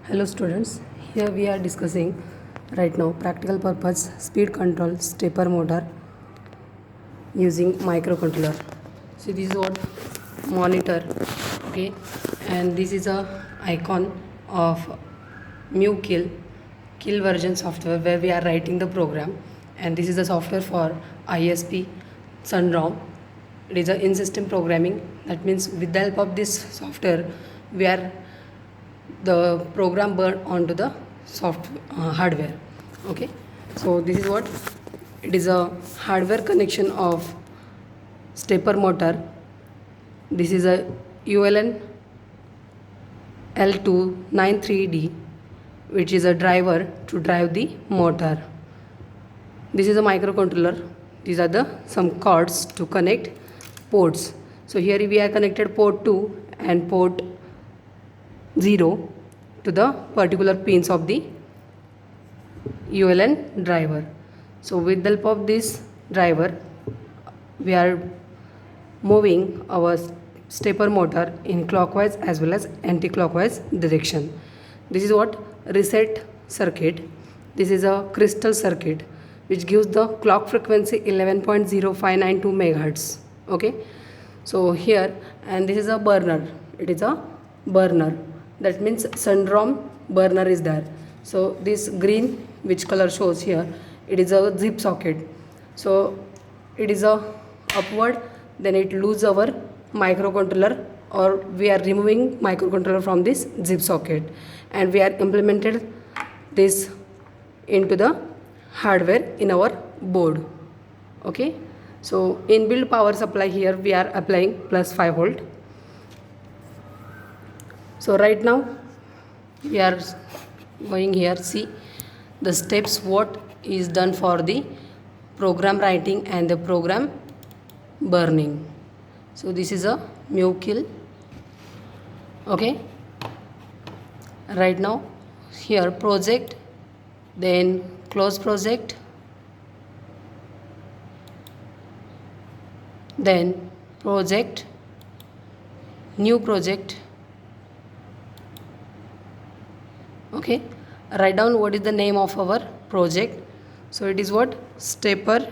Hello students, here we are discussing right now practical purpose speed control stepper motor using microcontroller. So this is what monitor, okay, and this is a icon of kill version software where we are writing the program, and this is the software for ISP Sunrom. It is a in-system programming. That means with the help of this software we are the program burn onto the hardware. Okay, so this is what it is, a hardware connection of stepper motor. This is a ULN L293D, which is a driver to drive the motor. This is a microcontroller. These are the some cords to connect ports. So here we are connected port 2 and port 0 to the particular pins of the ULN driver. So with the help of this driver we are moving our stepper motor in clockwise as well as anti-clockwise direction. This is what reset circuit. This is a crystal circuit which gives the clock frequency 11.0592 megahertz. Okay, so here, and this is a burner. It is a burner. That means Sunrom burner is there. So this green which color shows here, it is a zip socket. So it is a upward, then it lose our microcontroller, or we are removing microcontroller from this zip socket, and we are implemented this into the hardware in our board. Okay, so inbuilt power supply, here we are applying plus 5 volt. So right now we are going here, see the steps what is done for the program writing and the program burning. So this is a kill. Okay, right now here project, then close project, then project, new project. Okay, write down what is the name of our project. So it is what stepper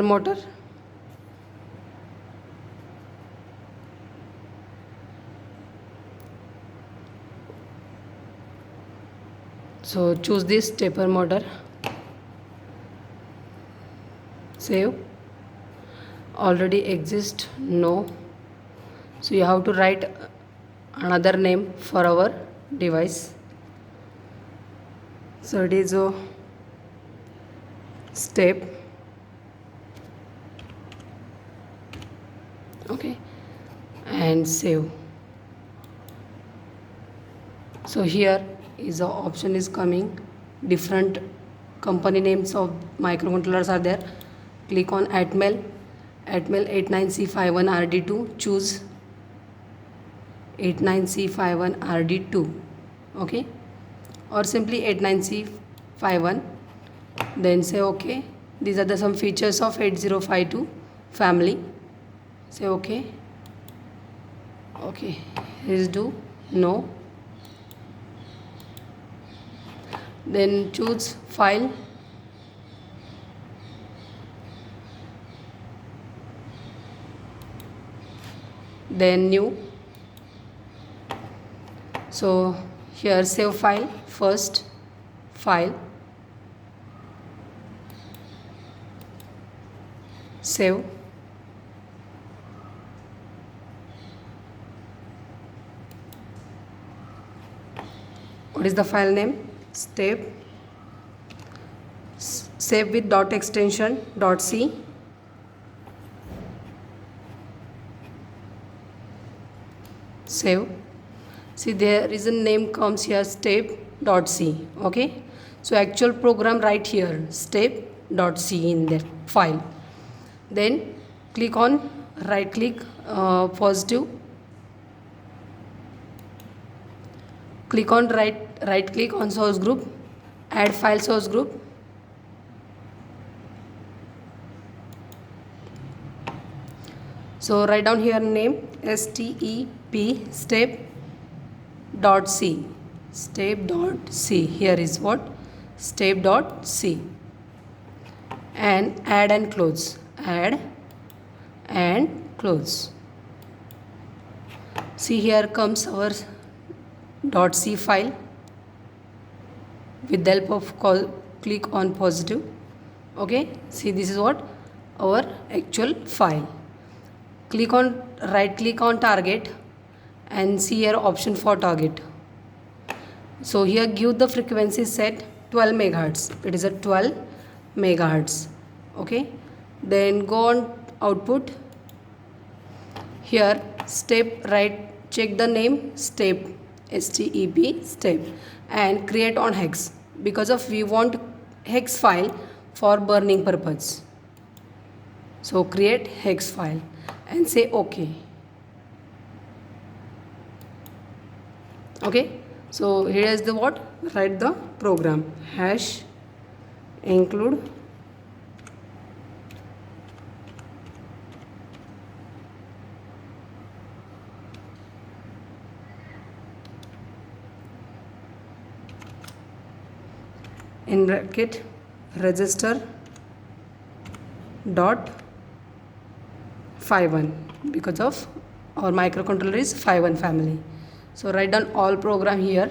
motor. So choose this stepper motor, save. Already exist, no. So you have to write another name for our device. So it is a step. Okay, and save. So here is the option is coming, different company names of microcontrollers are there. Click on Atmel 89C51RD2, choose 89C51RD2. okay, or simply 89C51, then say okay. These are the some features of 8052 family. Say okay. Okay, is do no. Then choose file, then new. So here save file, first file, save. What is the file name? Step. Save with dot extension .c. Save. See, there is a name comes here, step.c. okay, so actual program right here, step.c in that file. Then click on right click, positive, click on right click on source group, add file source group. So write down here name step dot c, step dot c. Here is what? Step dot c. And add and close, add and close. See, here comes our .c file. With the help of click on positive. Okay, see, this is what our actual file. Click on, right click on target and see here option for target. So here give the frequency set 12 megahertz. It is a 12 megahertz. Okay, then go on output. Here step, right, check the name step, step, step, and create on hex, because of we want hex file for burning purpose. So create hex file and say OK. Okay, so here is the what? Write the program hash include in bracket register dot 51, because of our microcontroller is 51 family. So write down all program here.